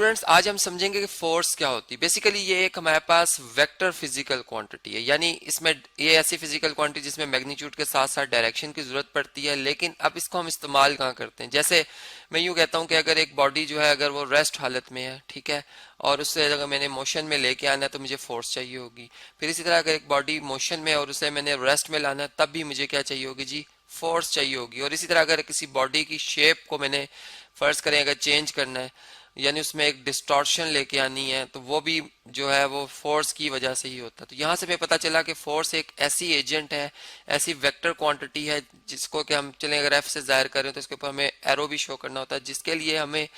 Students आज हम समझेंगे कि फोर्स क्या होती है। बेसिकली ये एक हमारे पास वेक्टर फिजिकल क्वांटिटी है, यानी इसमें ये ऐसी फिजिकल क्वांटिटी जिसमें मैग्नीट्यूड के साथ साथ डायरेक्शन की जरूरत पड़ती है। लेकिन अब इसको हम इस्तेमाल कहाँ करते हैं? जैसे मैं यूं कहता हूं कि अगर एक बॉडी जो है अगर वो रेस्ट हालत में है, ठीक है, और उससे अगर मैंने मोशन में लेके आना है तो मुझे फोर्स चाहिए होगी। फिर इसी तरह अगर एक बॉडी मोशन में और उसे मैंने रेस्ट में लाना है तब भी मुझे क्या चाहिए होगी जी? फोर्स चाहिए होगी। और इसी तरह अगर किसी बॉडी की शेप को मैंने फर्ज करें अगर चेंज करना है, यानी उसमें एक डिस्टॉर्शन लेके आनी है, तो वो भी जो है वो फोर्स की वजह से ही होता है। तो यहाँ से हमें पता चला कि फोर्स एक ऐसी एजेंट है, ऐसी वेक्टर क्वांटिटी है जिसको कि हम चलें अगर एफ से जाहिर करें तो इसके ऊपर हमें एरो भी शो करना होता है, जिसके लिए हमें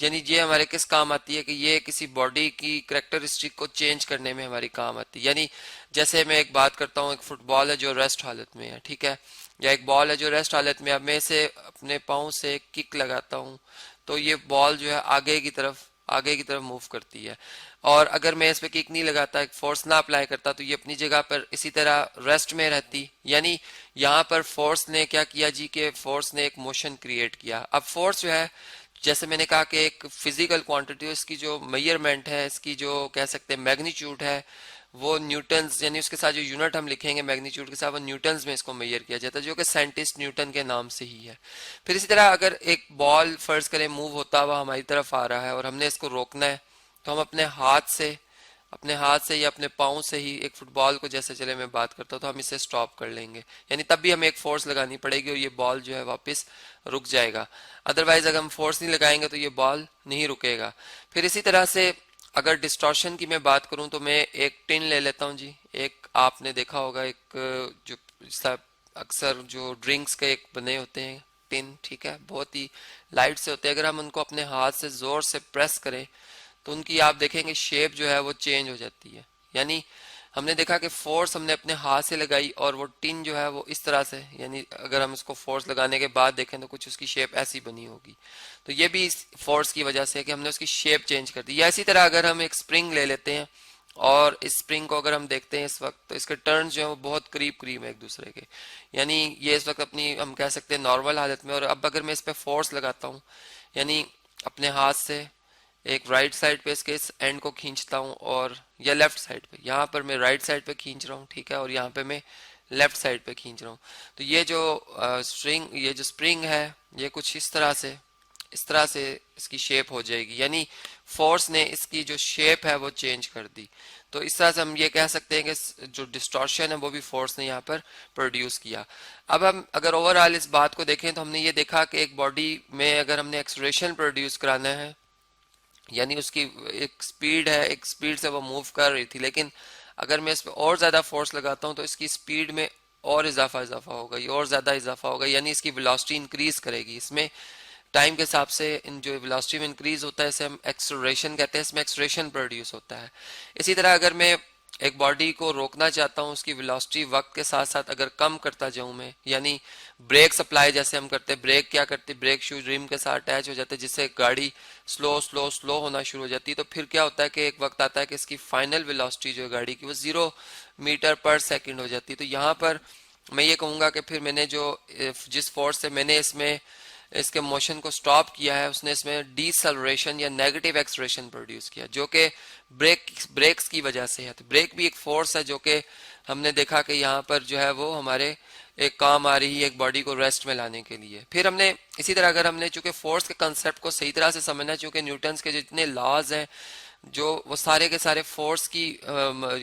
यानी ये हमारे किस काम आती है कि ये किसी बॉडी की करेक्टरिस्टिक को चेंज करने में हमारी काम आती है। यानी जैसे मैं एक बात करता हूँ, एक फुटबॉल है जो रेस्ट हालत में है, ठीक है, या एक बॉल है जो रेस्ट हालत में, अब मैं इसे अपने पाँव से किक लगाता हूँ तो ये बॉल जो है आगे की तरफ मूव करती है। और अगर मैं इस पे किक नहीं लगाता, एक फोर्स ना अप्लाई करता, तो ये अपनी जगह पर इसी तरह रेस्ट में रहती। यानी यहाँ पर फोर्स ने क्या किया जी कि फोर्स ने एक मोशन क्रिएट किया। अब फोर्स जो है जैसे मैंने कहा कि एक फिजिकल क्वांटिटी, इसकी जो मेजरमेंट है, इसकी जो कह सकते हैं मैग्नीट्यूड है, वो न्यूटन्स, यानी उसके साथ जो यूनिट हम लिखेंगे मैग्नीट्यूड के साथ, वो न्यूटन्स में इसको मेजर किया जाता है, जो कि साइंटिस्ट न्यूटन के नाम से ही है। फिर इसी तरह अगर एक बॉल फर्ज करें मूव होता हुआ हमारी तरफ आ रहा है और हमने इसको रोकना है, तो हम अपने हाथ से या अपने पाँव से ही एक फुटबॉल को, जैसे चले मैं बात करता हूँ, तो हम इसे स्टॉप कर लेंगे। यानी तब भी हमें एक फोर्स लगानी पड़ेगी और ये बॉल जो है वापस रुक जाएगा। अदरवाइज अगर हम फोर्स नहीं लगाएंगे तो ये बॉल नहीं रुकेगा। फिर इसी तरह से अगर डिस्टॉर्शन की मैं बात करूं तो मैं एक टिन ले लेता हूं जी। एक आपने देखा होगा एक जो अक्सर जो ड्रिंक्स के एक बने होते हैं टिन, ठीक है, बहुत ही लाइट से होते हैं। अगर हम उनको अपने हाथ से जोर से प्रेस करें तो उनकी आप देखेंगे शेप जो है वो चेंज हो जाती है। यानी हमने देखा कि फोर्स हमने अपने हाथ से लगाई और वो टिन जो है वो इस तरह से, यानी अगर हम इसको फोर्स लगाने के बाद देखें तो कुछ उसकी शेप ऐसी बनी होगी। तो ये भी इस फोर्स की वजह से है कि हमने उसकी शेप चेंज कर दी। या इसी तरह अगर हम एक स्प्रिंग ले लेते हैं और इस स्प्रिंग को अगर हम देखते हैं इस वक्त, तो इसके टर्न्स जो है वो बहुत करीब करीब है एक दूसरे के। यानी ये इस वक्त अपनी हम कह सकते हैं नॉर्मल हालत में, और अब अगर मैं इस पर फोर्स लगाता हूँ, यानी अपने हाथ से एक राइट साइड पे इसके इस एंड को खींचता हूँ, और या लेफ्ट साइड पे, यहाँ पर मैं राइट साइड पे खींच रहा हूँ, ठीक है, और यहाँ पे मैं लेफ्ट साइड पे खींच रहा हूँ, तो ये जो ये जो स्प्रिंग है ये कुछ इस तरह से इसकी शेप हो जाएगी। यानी फोर्स ने इसकी जो शेप है वो चेंज कर दी। तो इस तरह से हम ये कह सकते हैं कि जो डिस्टॉर्शन है वो भी फोर्स ने यहाँ पर प्रोड्यूस किया। अब हम अगर ओवरऑल इस बात को देखें तो हमने ये देखा कि एक बॉडी में अगर हमने एक्सलेरेशन प्रोड्यूस कराना है, यानी उसकी एक स्पीड है, एक स्पीड से वो मूव कर रही थी, लेकिन अगर मैं इस पर और ज़्यादा फोर्स लगाता हूँ तो इसकी स्पीड में और इजाफा होगा, ये और ज़्यादा इजाफा होगा, यानी इसकी वेलोसिटी इंक्रीज करेगी। इसमें टाइम के हिसाब से इन जो वेलोसिटी में इंक्रीज होता है इसे हम एक्सेलरेशन कहते हैं, इसमें एक्सेलरेशन प्रोड्यूस होता है। इसी तरह अगर मैं एक बॉडी को रोकना चाहता हूँ, उसकी वेलोसिटी वक्त के साथ साथ अगर कम करता जाऊं मैं, यानी ब्रेक सप्लाई जैसे हम करते हैं, ब्रेक क्या करते हैं, ब्रेक शूज रिम के साथ अटैच हो जाते हैं जिससे गाड़ी स्लो स्लो स्लो होना शुरू हो जाती है। तो फिर क्या होता है कि एक वक्त आता है कि इसकी फाइनल वेलोसिटी जो है गाड़ी की वो 0 मीटर पर सेकेंड हो जाती है। तो यहाँ पर मैं ये कहूँगा कि फिर मैंने जो जिस फोर्स से मैंने इसमें इसके मोशन को स्टॉप किया है उसने इसमें डीसेलरेशन या नेगेटिव एक्सलेरेशन प्रोड्यूस किया, जो कि ब्रेक्स की वजह से है। तो ब्रेक भी एक फोर्स है जो कि हमने देखा कि यहाँ पर जो है वो हमारे एक काम आ रही है एक बॉडी को रेस्ट में लाने के लिए। फिर हमने इसी तरह अगर हमने चूंकि फोर्स के कंसेप्ट को सही तरह से समझना, चूंकि न्यूटन्स के जितने लॉज हैं जो वो सारे के सारे फोर्स की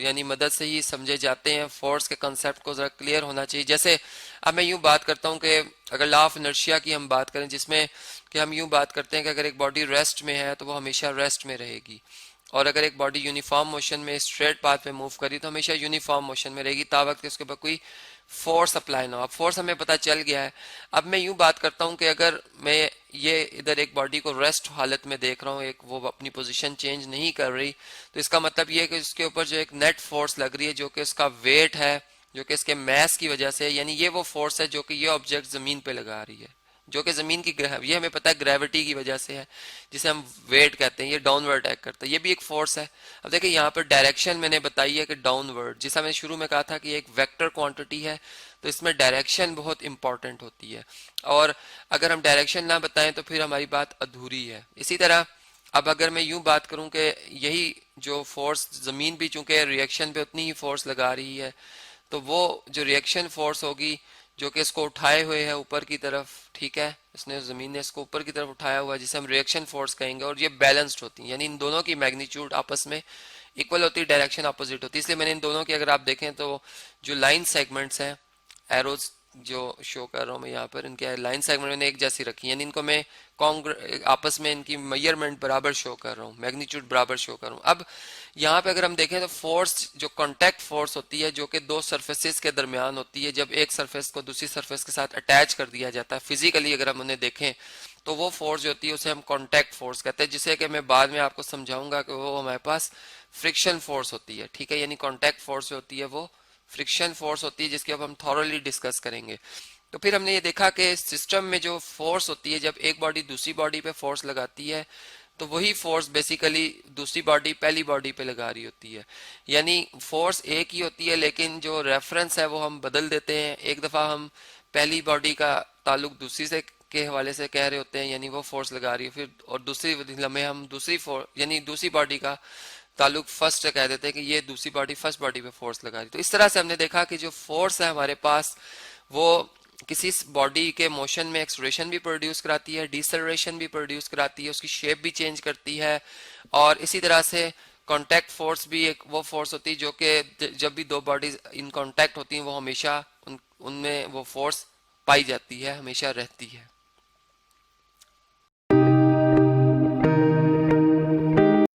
यानी मदद से ही समझे जाते हैं, फोर्स के कंसेप्ट को जरा क्लियर होना चाहिए। जैसे अब मैं यूं बात करता हूं कि अगर लॉ ऑफ इनर्शिया की हम बात करें, जिसमें कि हम यूं बात करते हैं कि अगर एक बॉडी रेस्ट में है तो वो हमेशा रेस्ट में रहेगी, और अगर एक बॉडी यूनिफॉर्म मोशन में स्ट्रेट पाथ पे मूव करी तो हमेशा यूनिफॉर्म मोशन में रहेगी तावत कि उसके ऊपर कोई फोर्स अप्लाई ना हो। अब फोर्स हमें पता चल गया है। अब मैं यूं बात करता हूं कि अगर मैं ये इधर एक बॉडी को रेस्ट हालत में देख रहा हूं, एक वो अपनी पोजीशन चेंज नहीं कर रही, तो इसका मतलब ये है कि उसके ऊपर जो एक नेट फोर्स लग रही है जो कि उसका वेट है, जो कि इसके मैस की वजह से, यानी ये वो फोर्स है जो कि ये ऑब्जेक्ट जमीन पे लगा रही है, जो कि जमीन की ये हमें पता है ग्रेविटी की वजह से है, जिसे हम वेट कहते हैं, ये डाउनवर्ड अटैक करता है, ये भी एक फोर्स है। अब देखिए यहाँ पर डायरेक्शन मैंने बताई है कि डाउनवर्ड, जैसा मैंने शुरू में कहा था कि एक वेक्टर क्वांटिटी है, तो इसमें डायरेक्शन बहुत इंपॉर्टेंट होती है, और अगर हम डायरेक्शन ना बताएं तो फिर हमारी बात अधूरी है। इसी तरह अब अगर मैं यूं बात करूं कि यही जो फोर्स जमीन भी चूंकि रिएक्शन पे उतनी ही फोर्स लगा रही है, तो वो जो रिएक्शन फोर्स होगी जो कि इसको उठाए हुए है ऊपर की तरफ, ठीक है, इसने जमीन ने इसको ऊपर की तरफ उठाया हुआ है, जिसे हम रिएक्शन फोर्स कहेंगे, और ये बैलेंस्ड होती है, यानी इन दोनों की मैग्नीट्यूड आपस में इक्वल होती है, डायरेक्शन अपोजिट होती है। इसलिए मैंने इन दोनों की अगर आप देखें तो जो लाइन सेगमेंट्स हैं, एरोज जो शो कर रहा हूँ मैं यहाँ पर, इनके लाइन सेगमेंट मैंने एक जैसी रखी है, यानी इनको मैं आपस में इनकी मेजरमेंट बराबर शो कर रहा हूँ, मैग्नीट्यूड बराबर शो कर रहा हूँ। अब यहाँ पे अगर हम देखें तो फोर्स जो कांटेक्ट फोर्स होती है जो कि दो सरफेसेस के दरमियान होती है, जब एक सरफेस को दूसरी सरफेस के साथ अटैच कर दिया जाता है फिजिकली, अगर हम उन्हें देखें तो वो फोर्स जो होती है उसे हम कांटेक्ट फोर्स कहते हैं, जिसे कि मैं बाद में आपको समझाऊंगा कि वो हमारे पास फ्रिक्शन फोर्स होती है, ठीक है। यानी कांटेक्ट फोर्स जो होती है वो फ्रिक्शन फोर्स होती है, जिसकी अब हम थॉरोली डिस्कस करेंगे। तो फिर हमने ये देखा कि सिस्टम में जो फोर्स होती है, जब एक बॉडी दूसरी बॉडी पे फोर्स लगाती है तो वही फोर्स बेसिकली दूसरी बॉडी पहली बॉडी पे लगा रही होती है, यानी फोर्स एक ही होती है लेकिन जो रेफरेंस है वो हम बदल देते हैं। एक दफा हम पहली बॉडी का ताल्लुक दूसरी से के हवाले से कह रहे होते हैं, यानी वो फोर्स लगा रही है, फिर और दूसरी लम्हे हम दूसरी फोर्स यानी दूसरी बॉडी का ताल्लुक फर्स्ट से कह देते हैं कि ये दूसरी बॉडी फर्स्ट बॉडी पे फोर्स लगा रही। तो इस तरह से हमने देखा कि जो फोर्स है हमारे पास वो किसी बॉडी के मोशन में एक्सलरेशन भी प्रोड्यूस कराती है, डिसलरेशन भी प्रोड्यूस कराती है, उसकी शेप भी चेंज करती है, और इसी तरह से कांटेक्ट फोर्स भी एक वो फोर्स होती है जो कि जब भी दो बॉडीज इन कांटेक्ट होती हैं वो हमेशा उनमें वो फोर्स पाई जाती है, हमेशा रहती है।